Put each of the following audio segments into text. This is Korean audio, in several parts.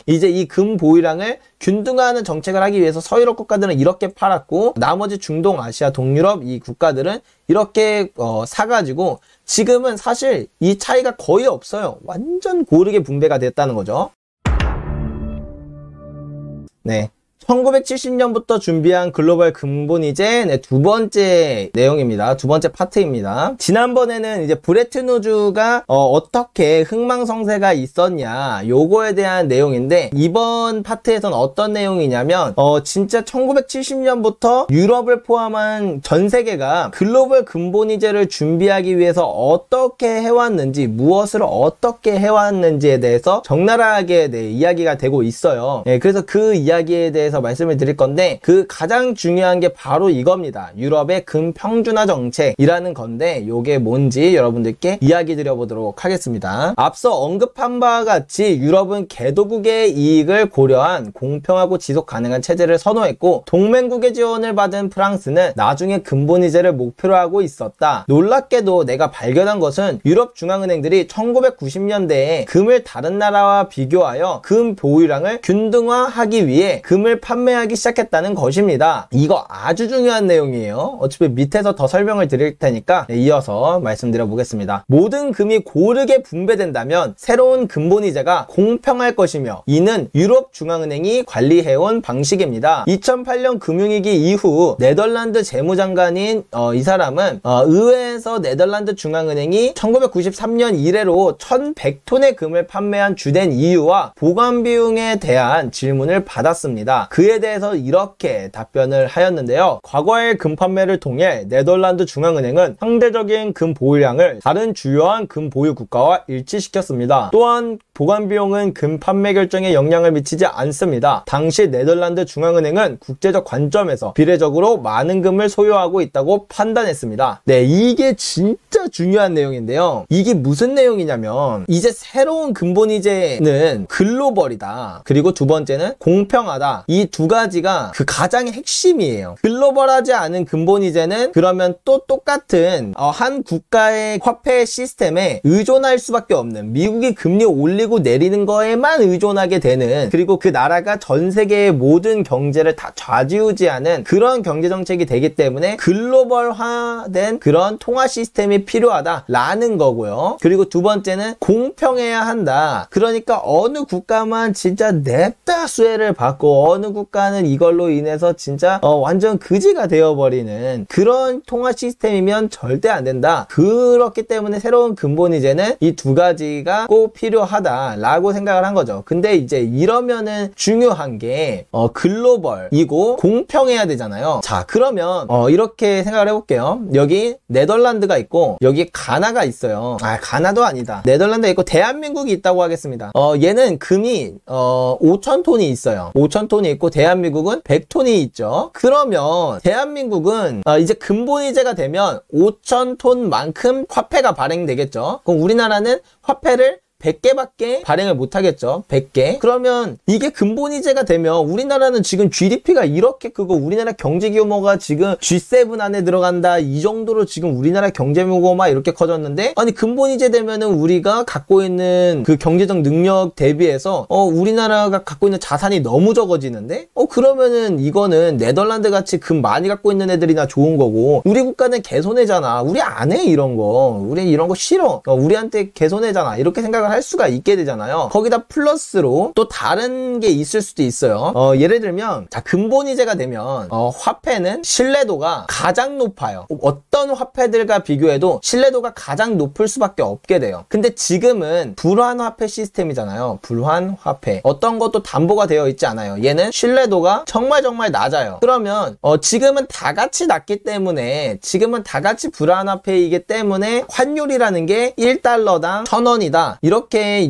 이제 이 금 보유량을 균등화하는 정책을 하기 위해서 서유럽 국가들은 이렇게 팔았고 나머지 중동, 아시아, 동유럽 이 국가들은 이렇게 사가지고 지금은 사실 이 차이가 거의 없어요. 완전 고르게 분배가 됐다는 거죠. 네. 1970년부터 준비한 글로벌 근본이제 두 번째 내용입니다. 두 번째 파트입니다. 지난번에는 이제 브레튼 우즈가 어떻게 흥망성쇠가 있었냐 요거에 대한 내용인데 이번 파트에서는 어떤 내용이냐면 진짜 1970년부터 유럽을 포함한 전 세계가 글로벌 근본이제를 준비하기 위해서 어떻게 해왔는지 무엇을 어떻게 해왔는지에 대해서 적나라하게 이야기가 되고 있어요. 그래서 그 이야기에 대해서 말씀을 드릴 건데 그 가장 중요한 게 바로 이겁니다. 유럽의 금평준화 정책이라는 건데 요게 뭔지 여러분들께 이야기 드려보도록 하겠습니다. 앞서 언급한 바와 같이 유럽은 개도국의 이익을 고려한 공평하고 지속 가능한 체제를 선호했고 동맹국의 지원을 받은 프랑스는 나중에 근본이제를 목표로 하고 있었다. 놀랍게도 내가 발견한 것은 유럽 중앙은행들이 1990년대에 금을 다른 나라와 비교하여 금 보유량을 균등화하기 위해 금을 판매하기 시작했다는 것입니다. 이거 아주 중요한 내용이에요. 어차피 밑에서 더 설명을 드릴 테니까 이어서 말씀드려 보겠습니다. 모든 금이 고르게 분배된다면 새로운 근본이제가 공평할 것이며 이는 유럽 중앙은행이 관리해온 방식입니다. 2008년 금융위기 이후 네덜란드 재무장관인 이 사람은 의회에서 네덜란드 중앙은행이 1993년 이래로 1100톤의 금을 판매한 주된 이유와 보관 비용에 대한 질문을 받았습니다. 그에 대해서 이렇게 답변을 하였는데요. 과거의 금 판매를 통해 네덜란드 중앙은행은 상대적인 금 보유량을 다른 주요한 금 보유 국가와 일치시켰습니다. 또한 보관 비용은 금 판매 결정에 영향을 미치지 않습니다. 당시 네덜란드 중앙은행은 국제적 관점에서 비례적으로 많은 금을 소유하고 있다고 판단했습니다. 네, 이게 진짜 중요한 내용인데요. 이게 무슨 내용이냐면 이제 새로운 근본이제는 글로벌이다. 그리고 두 번째는 공평하다. 이 두 가지가 그 가장 핵심이에요. 글로벌하지 않은 근본이제는 그러면 또 똑같은 한 국가의 화폐 시스템에 의존할 수밖에 없는 미국이 금리 올리고 내리는 거에만 의존하게 되는 그리고 그 나라가 전 세계의 모든 경제를 다 좌지우지하는 그런 경제정책이 되기 때문에 글로벌화된 그런 통화 시스템이 필요하다라는 거고요. 그리고 두 번째는 공평해야 한다. 그러니까 어느 국가만 진짜 냅다 수혜를 받고 어느 국가는 이걸로 인해서 진짜 완전 그지가 되어버리는 그런 통화 시스템이면 절대 안 된다. 그렇기 때문에 새로운 근본이제는 이 두 가지가 꼭 필요하다라고 생각을 한 거죠. 근데 이제 이러면은 중요한 게 글로벌이고 공평해야 되잖아요. 자, 그러면 이렇게 생각을 해볼게요. 여기 네덜란드가 있고 여기 가나가 있어요. 가나도 아니다. 네덜란드가 있고 대한민국이 있다고 하겠습니다. 얘는 금이 5,000톤이 있어요. 5,000톤이 있고 대한민국은 100톤이 있죠. 그러면 대한민국은 이제 근본이제가 되면 5,000톤만큼 화폐가 발행되겠죠. 그럼 우리나라는 화폐를 100개밖에 발행을 못하겠죠. 100개. 그러면 이게 근본이제가 되면 우리나라는 지금 GDP가 이렇게 크고 우리나라 경제 규모가 지금 G7 안에 들어간다. 이 정도로 지금 우리나라 경제 규모가 이렇게 커졌는데 아니 근본이제 되면은 우리가 갖고 있는 그 경제적 능력 대비해서 우리나라가 갖고 있는 자산이 너무 적어지는데 그러면은 이거는 네덜란드 같이 금 많이 갖고 있는 애들이나 좋은 거고 우리 국가는 개손해잖아. 우리 안 해 이런 거. 우리 이런 거 싫어. 우리한테 개손해잖아. 이렇게 생각을 할 수가 있게 되잖아요. 거기다 플러스로 또 다른 게 있을 수도 있어요. 예를 들면 자 근본이제가 되면 화폐는 신뢰도가 가장 높아요. 어떤 화폐들과 비교해도 신뢰도가 가장 높을 수밖에 없게 돼요. 근데 지금은 불환화폐 시스템이잖아요. 불환화폐. 어떤 것도 담보가 되어 있지 않아요. 얘는 신뢰도가 정말 낮아요. 그러면 지금은 다 같이 낮기 때문에 지금은 다 같이 불환화폐이기 때문에 환율이라는 게 1달러당 1,000원이다. 이렇게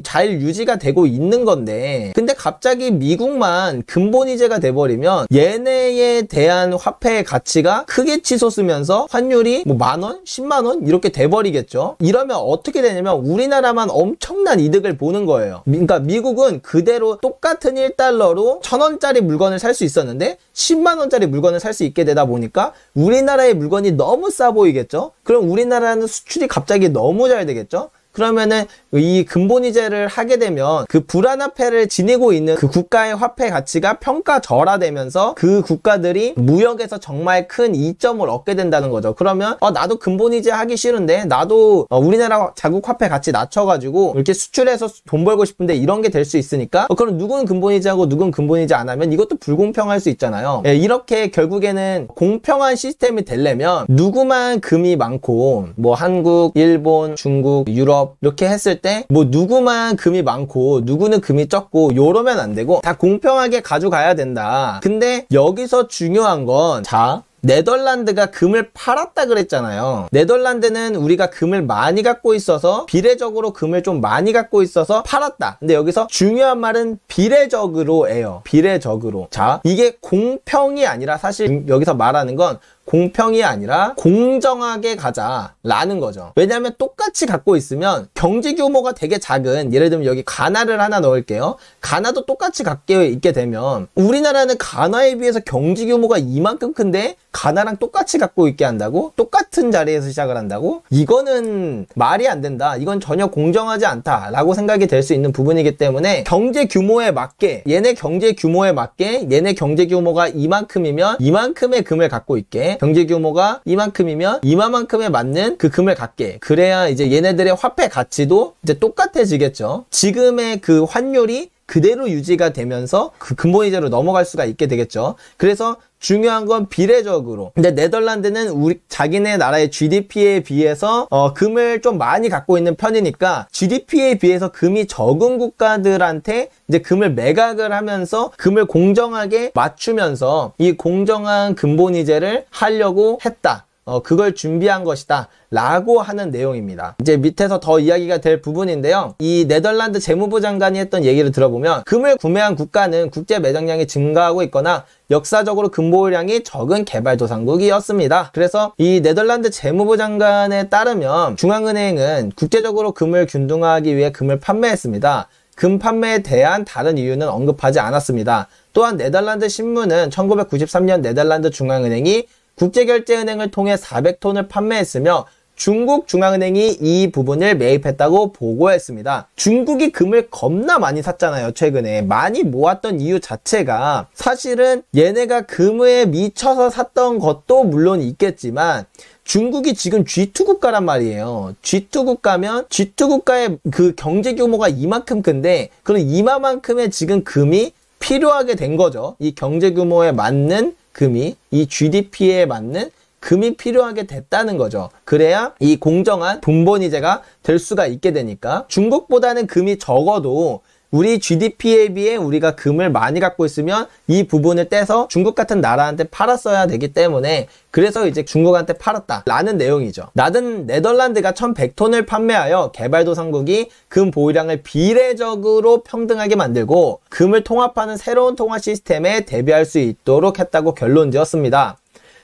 잘 유지가 되고 있는 건데 근데 갑자기 미국만 근본이제가 돼버리면 얘네에 대한 화폐의 가치가 크게 치솟으면서 환율이 뭐 10,000원? 100,000원? 이렇게 돼버리겠죠. 이러면 어떻게 되냐면 우리나라만 엄청난 이득을 보는 거예요. 그러니까 미국은 그대로 똑같은 1달러로 1,000원짜리 물건을 살 수 있었는데 100,000원짜리 물건을 살 수 있게 되다 보니까 우리나라의 물건이 너무 싸 보이겠죠. 그럼 우리나라는 수출이 갑자기 너무 잘 되겠죠. 그러면은 이 근본이제를 하게 되면 그 불안화폐를 지니고 있는 그 국가의 화폐 가치가 평가절하되면서 그 국가들이 무역에서 정말 큰 이점을 얻게 된다는 거죠. 그러면 나도 근본이제 하기 싫은데 나도 우리나라 자국 화폐 가치 낮춰가지고 이렇게 수출해서 돈 벌고 싶은데 이런 게 될 수 있으니까 그럼 누구는 근본이제하고 누구는 근본이제 안 하면 이것도 불공평할 수 있잖아요. 예, 이렇게 결국에는 공평한 시스템이 되려면 누구만 금이 많고 뭐 한국, 일본, 중국, 유럽 이렇게 했을 때 뭐 누구만 금이 많고 누구는 금이 적고 요러면 안 되고 다 공평하게 가져가야 된다. 근데 여기서 중요한 건 네덜란드가 금을 팔았다 그랬잖아요. 네덜란드는 우리가 금을 많이 갖고 있어서 비례적으로 금을 좀 많이 갖고 있어서 팔았다. 근데 여기서 중요한 말은 비례적으로예요. 비례적으로. 이게 공평이 아니라 사실 여기서 말하는 건 공평이 아니라 공정하게 가자라는 거죠. 왜냐하면 똑같이 갖고 있으면 경제 규모가 되게 작은, 예를 들면 여기 가나를 하나 넣을게요. 가나도 똑같이 갖고 있게 되면 우리나라는 가나에 비해서 경제 규모가 이만큼 큰데 가나랑 똑같이 갖고 있게 한다고? 똑같은 자리에서 시작을 한다고? 이거는 말이 안 된다. 이건 전혀 공정하지 않다라고 생각이 될 수 있는 부분이기 때문에 경제 규모에 맞게, 얘네 경제 규모에 맞게 얘네 경제 규모가 이만큼이면 이만큼의 금을 갖고 있게, 경제 규모가 이만큼이면 이만큼에 맞는 그 금을 갖게. 그래야 이제 얘네들의 화폐 가치도 이제 똑같아지겠죠. 지금의 그 환율이 그대로 유지가 되면서 그 근본이제로 넘어갈 수가 있게 되겠죠. 그래서 중요한 건 비례적으로. 근데 네덜란드는 자기네 나라의 GDP에 비해서 금을 좀 많이 갖고 있는 편이니까 GDP에 비해서 금이 적은 국가들한테 이제 금을 매각을 하면서 금을 공정하게 맞추면서 이 공정한 근본이제를 하려고 했다. 그걸 준비한 것이다 라고 하는 내용입니다. 이제 밑에서 더 이야기가 될 부분인데요. 이 네덜란드 재무부 장관이 했던 얘기를 들어보면 금을 구매한 국가는 국제 매장량이 증가하고 있거나 역사적으로 금 보유량이 적은 개발도상국이었습니다. 그래서 이 네덜란드 재무부 장관에 따르면 중앙은행은 국제적으로 금을 균등화하기 위해 금을 판매했습니다. 금 판매에 대한 다른 이유는 언급하지 않았습니다. 또한 네덜란드 신문은 1993년 네덜란드 중앙은행이 국제결제은행을 통해 400톤을 판매했으며 중국 중앙은행이 이 부분을 매입했다고 보고했습니다. 중국이 금을 겁나 많이 샀잖아요. 최근에 많이 모았던 이유 자체가 사실은 얘네가 금에 미쳐서 샀던 것도 물론 있겠지만 중국이 지금 G2 국가란 말이에요. G2 국가면 G2 국가의 그 경제 규모가 이만큼 큰데 그럼 이만큼의 지금 금이 필요하게 된 거죠. 이 경제 규모에 맞는 금이, 이 GDP에 맞는 금이 필요하게 됐다는 거죠. 그래야 이 공정한 분본이제가 될 수가 있게 되니까 중국보다는 금이 적어도 우리 GDP에 비해 우리가 금을 많이 갖고 있으면 이 부분을 떼서 중국 같은 나라한테 팔았어야 되기 때문에 그래서 이제 중국한테 팔았다 라는 내용이죠. 네덜란드가 1100톤을 판매하여 개발도상국이 금 보유량을 비례적으로 평등하게 만들고 금을 통합하는 새로운 통화 시스템에 대비할 수 있도록 했다고 결론지었습니다.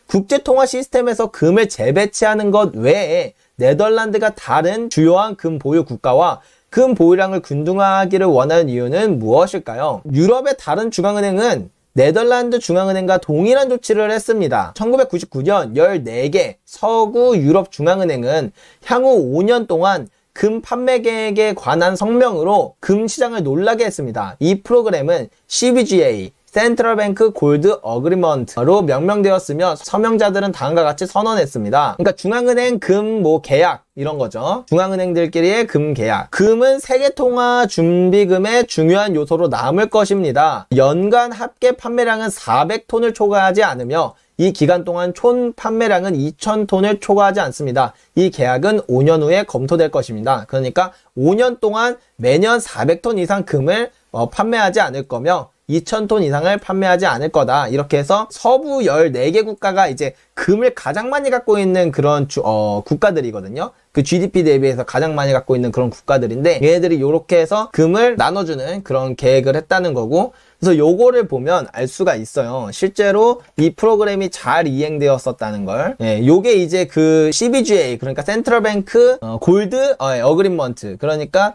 국제통화 시스템에서 금을 재배치하는 것 외에 네덜란드가 다른 주요한 금 보유 국가와 금 보유량을 균등화하기를 원하는 이유는 무엇일까요? 유럽의 다른 중앙은행은 네덜란드 중앙은행과 동일한 조치를 했습니다. 1999년 14개 서구 유럽 중앙은행은 향후 5년 동안 금 판매 계획에 관한 성명으로 금 시장을 놀라게 했습니다. 이 프로그램은 CBGA 센트럴 뱅크 골드 어그리먼트로 명명되었으며 서명자들은 다음과 같이 선언했습니다. 그러니까 중앙은행 금 계약 이런 거죠. 중앙은행들끼리의 금 계약. 금은 세계통화 준비금의 중요한 요소로 남을 것입니다. 연간 합계 판매량은 400톤을 초과하지 않으며 이 기간 동안 총 판매량은 2000톤을 초과하지 않습니다. 이 계약은 5년 후에 검토될 것입니다. 그러니까 5년 동안 매년 400톤 이상 금을 판매하지 않을 거며 2000톤 이상을 판매하지 않을 거다. 이렇게 해서 서부 14개 국가가 이제 금을 가장 많이 갖고 있는 그런 국가들이거든요. 그 GDP 대비해서 가장 많이 갖고 있는 그런 국가들인데 얘네들이 이렇게 해서 금을 나눠주는 그런 계획을 했다는 거고, 그래서 요거를 보면 알 수가 있어요. 실제로 이 프로그램이 잘 이행되었었다는 걸. 예, 요게 이제 그 CBGA, 그러니까 센트럴 뱅크 골드 어그리먼트, 그러니까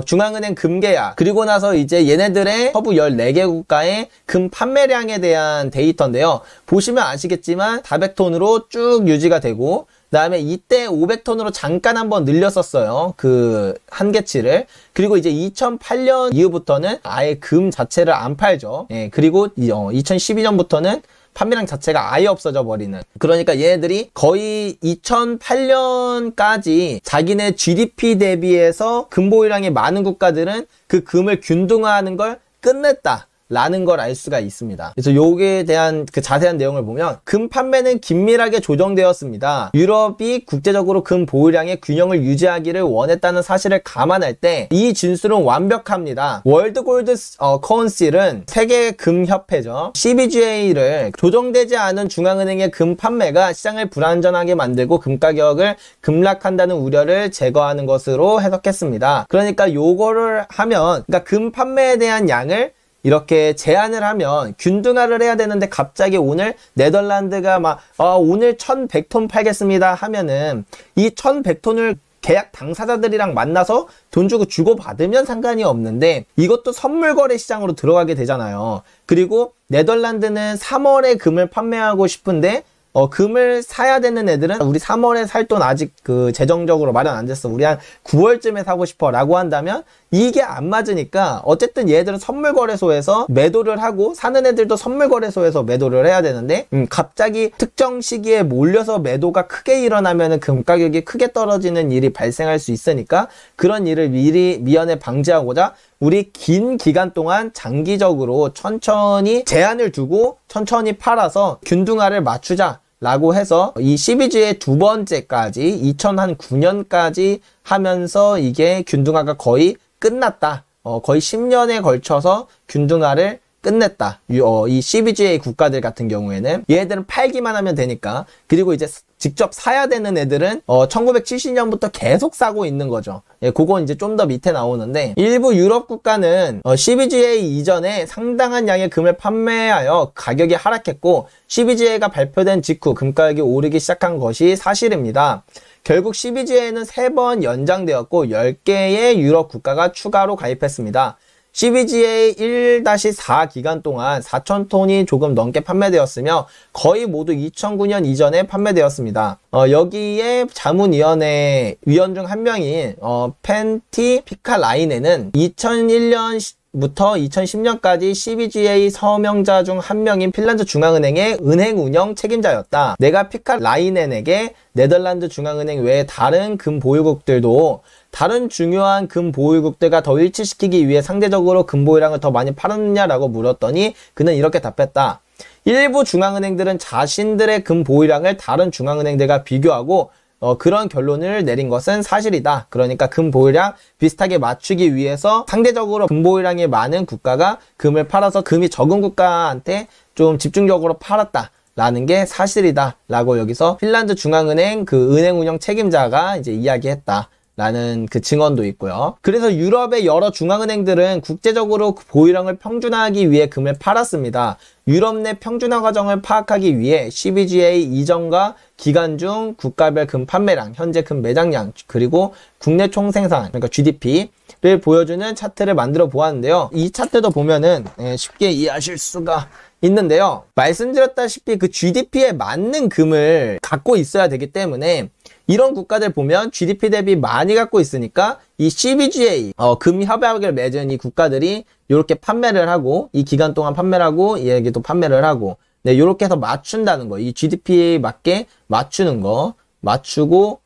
중앙은행 금 계약, 그리고 나서 이제 얘네들의 서부 14개 국가의 금 판매량에 대한 데이터인데요. 보시면 아시겠지만 400톤으로 쭉 유지가 되고 그다음에 이때 500톤으로 잠깐 한번 늘렸었어요. 그 한계치를. 그리고 이제 2008년 이후부터는 아예 금 자체를 안 팔죠. 예, 그리고 2012년부터는 판매량 자체가 아예 없어져 버리는. 그러니까 얘네들이 거의 2008년까지 자기네 GDP 대비해서 금 보유량이 많은 국가들은 그 금을 균등화하는 걸 끝냈다 라는 걸 알 수가 있습니다. 그래서 요기에 대한 그 자세한 내용을 보면 금 판매는 긴밀하게 조정되었습니다. 유럽이 국제적으로 금 보유량의 균형을 유지하기를 원했다는 사실을 감안할 때 이 진술은 완벽합니다. 월드 골드 커운실은 세계 금 협회죠. CBGA를 조정되지 않은 중앙은행의 금 판매가 시장을 불안전하게 만들고 금 가격을 급락한다는 우려를 제거하는 것으로 해석했습니다. 그러니까 요거를 하면 그러니까 금 판매에 대한 양을 이렇게 제한을 하면 균등화를 해야 되는데 갑자기 오늘 네덜란드가 막 오늘 1100톤 팔겠습니다 하면은 이 1100톤을 계약 당사자들이랑 만나서 돈 주고 주고받으면 상관이 없는데 이것도 선물 거래 시장으로 들어가게 되잖아요. 그리고 네덜란드는 3월에 금을 판매하고 싶은데 금을 사야 되는 애들은 우리 3월에 살 돈 아직 그 재정적으로 마련 안 됐어. 우리 한 9월쯤에 사고 싶어 라고 한다면 이게 안 맞으니까 어쨌든 얘들은 선물거래소에서 매도를 하고 사는 애들도 선물거래소에서 매도를 해야 되는데 갑자기 특정 시기에 몰려서 매도가 크게 일어나면은 금 가격이 크게 떨어지는 일이 발생할 수 있으니까 그런 일을 미연에 방지하고자 우리 긴 기간 동안 장기적으로 천천히 제한을 두고 천천히 팔아서 균등화를 맞추자 라고 해서 이 CBG의 두 번째까지 2009년까지 하면서 이게 균등화가 거의 끝났다. 거의 10년에 걸쳐서 균등화를 끝냈다. 이 CBGA 국가들 같은 경우에는 얘들은 팔기만 하면 되니까. 그리고 이제 직접 사야 되는 애들은 1970년부터 계속 사고 있는 거죠. 예, 그건 이제 좀 더 밑에 나오는데 일부 유럽 국가는 CBGA 이전에 상당한 양의 금을 판매하여 가격이 하락했고 CBGA가 발표된 직후 금 가격이 오르기 시작한 것이 사실입니다. 결국 CBGA는 3번 연장되었고 10개의 유럽 국가가 추가로 가입했습니다. CBGA 1-4 기간 동안 4,000톤이 조금 넘게 판매되었으며 거의 모두 2009년 이전에 판매되었습니다. 여기에 자문위원회 위원 중 한 명인 펜티 피칼라이넨은 2001년부터 2010년까지 CBGA 서명자 중 한 명인 핀란드 중앙은행의 은행 운영 책임자였다. 내가 피칼라이넨에게 네덜란드 중앙은행 외에 다른 금 보유국들도 다른 중요한 금 보유국들과 더 일치시키기 위해 상대적으로 금 보유량을 더 많이 팔았느냐라고 물었더니 그는 이렇게 답했다. 일부 중앙은행들은 자신들의 금 보유량을 다른 중앙은행들과 비교하고 그런 결론을 내린 것은 사실이다. 그러니까 금 보유량 비슷하게 맞추기 위해서 상대적으로 금 보유량이 많은 국가가 금을 팔아서 금이 적은 국가한테 좀 집중적으로 팔았다. 라는 게 사실이다. 라고 여기서 핀란드 중앙은행 그 은행 운영 책임자가 이제 이야기했다. 라는 그 증언도 있고요. 그래서 유럽의 여러 중앙은행들은 국제적으로 보유량을 평준화하기 위해 금을 팔았습니다. 유럽 내 평준화 과정을 파악하기 위해 CBGA 이전과 기간 중 국가별 금 판매량, 현재 금 매장량, 그리고 국내 총생산, 그러니까 GDP를 보여주는 차트를 만들어 보았는데요. 이 차트도 보면은 쉽게 이해하실 수가 있는데요. 말씀드렸다시피 그 GDP에 맞는 금을 갖고 있어야 되기 때문에 이런 국가들 보면 GDP 대비 많이 갖고 있으니까 이 CBGA 금 협약을 맺은 이 국가들이 이렇게 판매를 하고 이 기간 동안 판매를 하고 얘에게도 판매를 하고 네, 이렇게 해서 맞춘다는 거. 이 GDP에 맞게 맞추는 거. 맞추고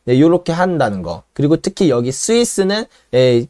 네, 이렇게 한다는 거. 그리고 특히 여기 스위스는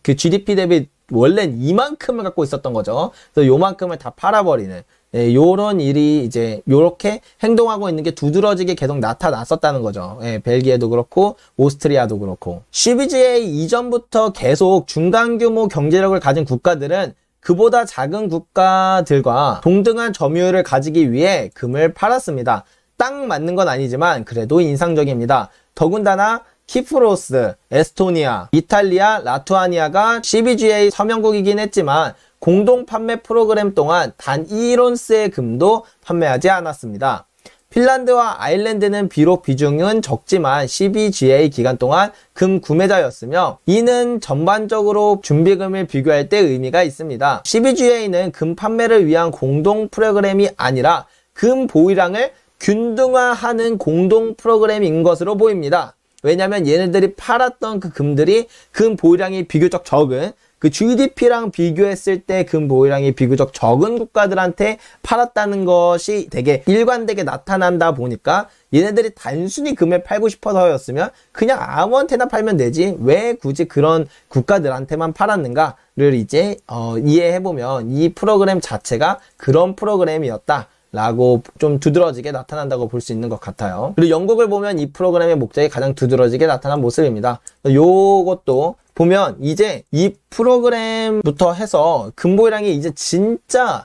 그 GDP 대비 원래는 이만큼을 갖고 있었던 거죠. 그래서 요만큼을 다 팔아버리는 요런 일이 이제 요렇게 행동하고 있는 게 두드러지게 계속 나타났었다는 거죠. 벨기에도 그렇고 오스트리아도 그렇고. CBGA 이전부터 계속 중간 규모 경제력을 가진 국가들은 그보다 작은 국가들과 동등한 점유율을 가지기 위해 금을 팔았습니다. 딱 맞는 건 아니지만 그래도 인상적입니다. 더군다나 키프로스, 에스토니아, 이탈리아, 라투아니아가 CBGA 서명국이긴 했지만 공동 판매 프로그램 동안 단 1온스의 금도 판매하지 않았습니다. 핀란드와 아일랜드는 비록 비중은 적지만 CBGA 기간 동안 금 구매자였으며 이는 전반적으로 준비금을 비교할 때 의미가 있습니다. CBGA는 금 판매를 위한 공동 프로그램이 아니라 금 보유량을 균등화하는 공동 프로그램인 것으로 보입니다. 왜냐하면 얘네들이 팔았던 그 금들이 금 보유량이 비교적 적은, 그 GDP랑 비교했을 때 금 보유량이 비교적 적은 국가들한테 팔았다는 것이 되게 일관되게 나타난다 보니까 얘네들이 단순히 금을 팔고 싶어서였으면 그냥 아무한테나 팔면 되지 왜 굳이 그런 국가들한테만 팔았는가를 이제 이해해보면 이 프로그램 자체가 그런 프로그램이었다 라고 좀 두드러지게 나타난다고 볼 수 있는 것 같아요. 그리고 영국을 보면 이 프로그램의 목적이 가장 두드러지게 나타난 모습입니다. 요것도 보면 이제 이 프로그램부터 해서 금보유량이 이제 진짜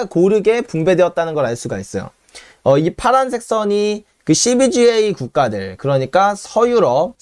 고르게 분배되었다는 걸 알 수가 있어요. 이 파란색 선이 그 CBGA 국가들, 그러니까 서유럽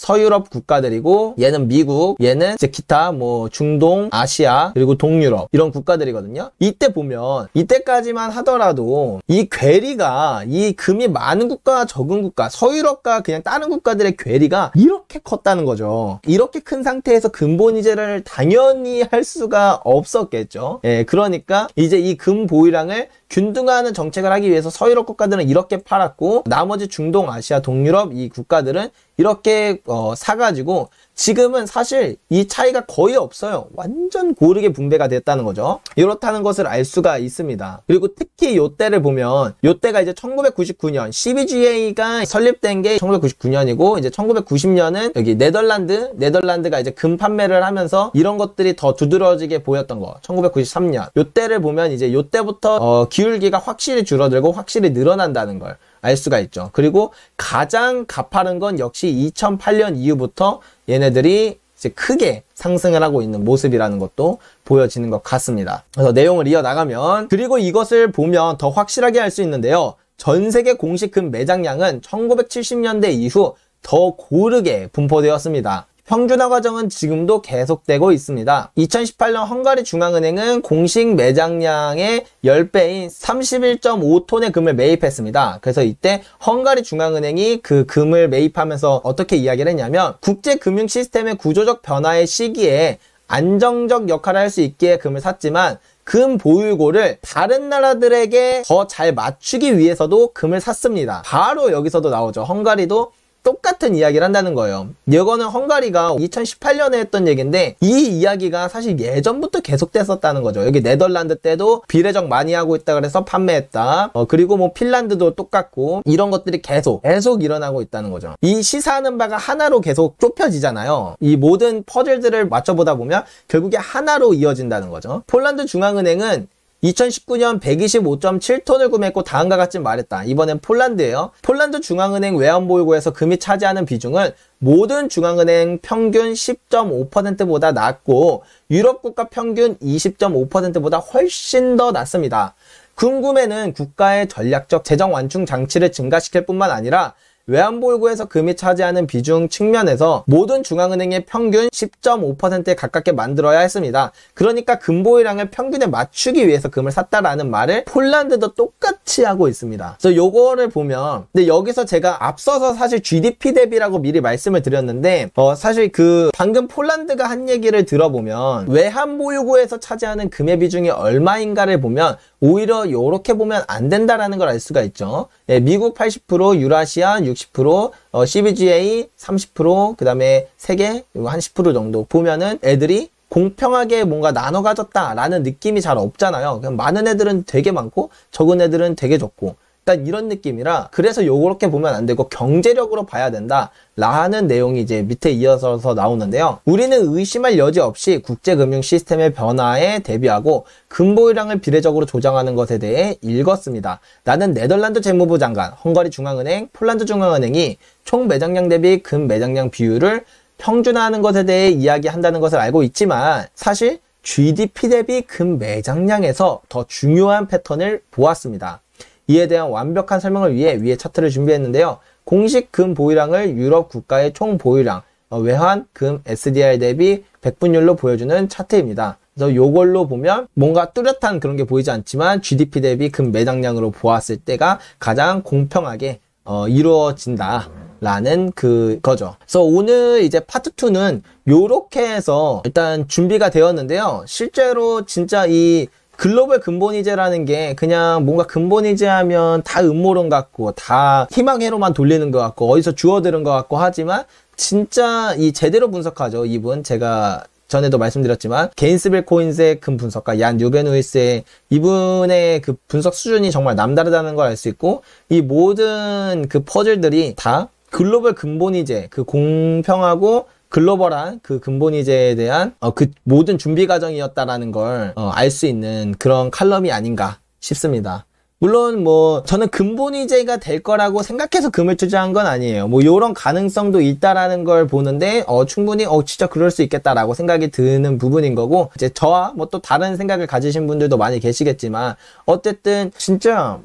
국가들이고, 얘는 미국, 얘는 이제 기타 뭐 중동, 아시아, 그리고 동유럽 이런 국가들이거든요. 이때 보면 이때까지만 하더라도 이 괴리가, 이 금이 많은 국가와 적은 국가, 서유럽과 그냥 다른 국가들의 괴리가 이렇게 컸다는 거죠. 이렇게 큰 상태에서 근본 이제를 당연히 할 수가 없었겠죠. 예, 그러니까 이제 이 금 보유량을 균등화하는 정책을 하기 위해서 서유럽 국가들은 이렇게 팔았고, 나머지 중동, 아시아, 동유럽 이 국가들은 이렇게 사가지고 지금은 사실 이 차이가 거의 없어요. 완전 고르게 분배가 됐다는 거죠. 이렇다는 것을 알 수가 있습니다. 그리고 특히 요때를 보면, 요때가 이제 1999년 CBGA가 설립된 게 1999년이고 이제 1990년은 여기 네덜란드가 이제 금 판매를 하면서 이런 것들이 더 두드러지게 보였던 거 1993년 요때를 보면 이제 요때부터 기울기가 확실히 줄어들고 확실히 늘어난다는 걸 알 수가 있죠. 그리고 가장 가파른 건 역시 2008년 이후부터 얘네들이 이제 크게 상승을 하고 있는 모습이라는 것도 보여지는 것 같습니다. 그래서 내용을 이어나가면, 그리고 이것을 보면 더 확실하게 알 수 있는데요. 전 세계 공식 금 매장량은 1970년대 이후 더 고르게 분포되었습니다. 평준화 과정은 지금도 계속되고 있습니다. 2018년 헝가리 중앙은행은 공식 매장량의 10배인 31.5톤의 금을 매입했습니다. 그래서 이때 헝가리 중앙은행이 그 금을 매입하면서 어떻게 이야기를 했냐면, 국제 금융 시스템의 구조적 변화의 시기에 안정적 역할을 할 수 있기에 금을 샀지만 금 보유고를 다른 나라들에게 더 잘 맞추기 위해서도 금을 샀습니다. 바로 여기서도 나오죠. 헝가리도 똑같은 이야기를 한다는 거예요. 이거는 헝가리가 2018년에 했던 얘기인데 이 이야기가 사실 예전부터 계속됐었다는 거죠. 여기 네덜란드 때도 비례적 많이 하고 있다 그래서 판매했다. 그리고 뭐 핀란드도 똑같고 이런 것들이 계속 일어나고 있다는 거죠. 이 시사하는 바가 하나로 계속 좁혀지잖아요. 이 모든 퍼즐들을 맞춰보다 보면 결국에 하나로 이어진다는 거죠. 폴란드 중앙은행은 2019년 125.7톤을 구매했고 다음과 같이 말했다. 이번엔 폴란드예요. 폴란드 중앙은행 외환보유고에서 금이 차지하는 비중은 모든 중앙은행 평균 10.5%보다 낮고 유럽 국가 평균 20.5%보다 훨씬 더 낮습니다. 금 구매는 국가의 전략적 재정 완충 장치를 증가시킬 뿐만 아니라 외환보유고에서 금이 차지하는 비중 측면에서 모든 중앙은행의 평균 10.5%에 가깝게 만들어야 했습니다. 그러니까 금 보유량을 평균에 맞추기 위해서 금을 샀다라는 말을 폴란드도 똑같이 하고 있습니다. 그래서 요거를 보면, 근데 여기서 제가 앞서서 사실 GDP 대비라고 미리 말씀을 드렸는데 사실 그 방금 폴란드가 한 얘기를 들어보면 외환보유고에서 차지하는 금의 비중이 얼마인가를 보면 오히려 요렇게 보면 안 된다라는 걸 알 수가 있죠. 예, 미국 80%, 유라시아 60%, CBGA 30%, 그 다음에 세계 한 10% 정도 보면은 애들이 공평하게 뭔가 나눠 가졌다라는 느낌이 잘 없잖아요. 그냥 많은 애들은 되게 많고 적은 애들은 되게 적고 일단 이런 느낌이라, 그래서 요렇게 보면 안 되고 경제력으로 봐야 된다 라는 내용이 이제 밑에 이어서 나오는데요. 우리는 의심할 여지 없이 국제금융 시스템의 변화에 대비하고 금 보유량을 비례적으로 조정하는 것에 대해 읽었습니다. 나는 네덜란드 재무부 장관, 헝가리 중앙은행, 폴란드 중앙은행이 총 매장량 대비 금 매장량 비율을 평준화하는 것에 대해 이야기한다는 것을 알고 있지만 사실 GDP 대비 금 매장량에서 더 중요한 패턴을 보았습니다. 이에 대한 완벽한 설명을 위해 위에 차트를 준비했는데요. 공식 금 보유량을 유럽 국가의 총 보유량, 외환 금 SDR 대비 백분율로 보여주는 차트입니다. 그래서 요걸로 보면 뭔가 뚜렷한 그런 게 보이지 않지만 GDP 대비 금 매장량으로 보았을 때가 가장 공평하게 이루어진다 라는 그거죠. 그래서 오늘 이제 파트 2는 요렇게 해서 일단 준비가 되었는데요. 실제로 진짜 이 글로벌 근본이제라는 게 그냥 뭔가 근본이제 하면 다 음모론 같고 다 희망회로만 돌리는 것 같고 어디서 주워들은 것 같고 하지만 진짜 이 제대로 분석하죠. 이분 제가 전에도 말씀드렸지만 게인스빌 코인스의 금 분석가 얀 뉴베누이스의 이분의 그 분석 수준이 정말 남다르다는 걸 알 수 있고 이 모든 그 퍼즐들이 다 글로벌 근본이제 그 공평하고 글로벌한 그 근본이제에 대한 그 모든 준비 과정이었다라는 걸 알 수 있는 그런 칼럼이 아닌가 싶습니다. 물론 뭐 저는 근본이제가 될 거라고 생각해서 금을 투자한 건 아니에요. 뭐 요런 가능성도 있다라는 걸 보는데 충분히 진짜 그럴 수 있겠다라고 생각이 드는 부분인 거고 이제 저와 뭐 또 다른 생각을 가지신 분들도 많이 계시겠지만 어쨌든 진짜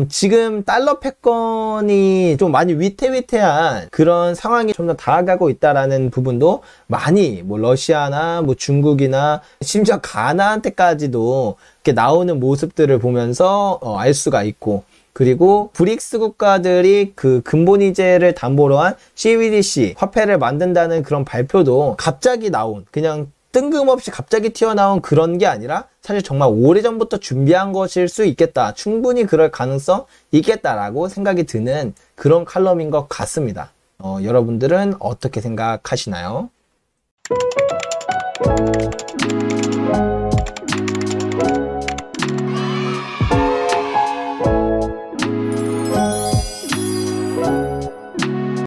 지금 달러 패권이 좀 많이 위태위태한 그런 상황이 좀 더 다가가고 있다라는 부분도 많이 뭐 러시아나 뭐 중국이나 심지어 가나한테까지도 이렇게 나오는 모습들을 보면서 알 수가 있고 그리고 브릭스 국가들이 그 근본이제를 담보로 한 CBDC 화폐를 만든다는 그런 발표도 갑자기 나온 그냥 뜬금없이 갑자기 튀어나온 그런 게 아니라 사실 정말 오래전부터 준비한 것일 수 있겠다. 충분히 그럴 가능성 있겠다라고 생각이 드는 그런 칼럼인 것 같습니다. 여러분들은 어떻게 생각하시나요?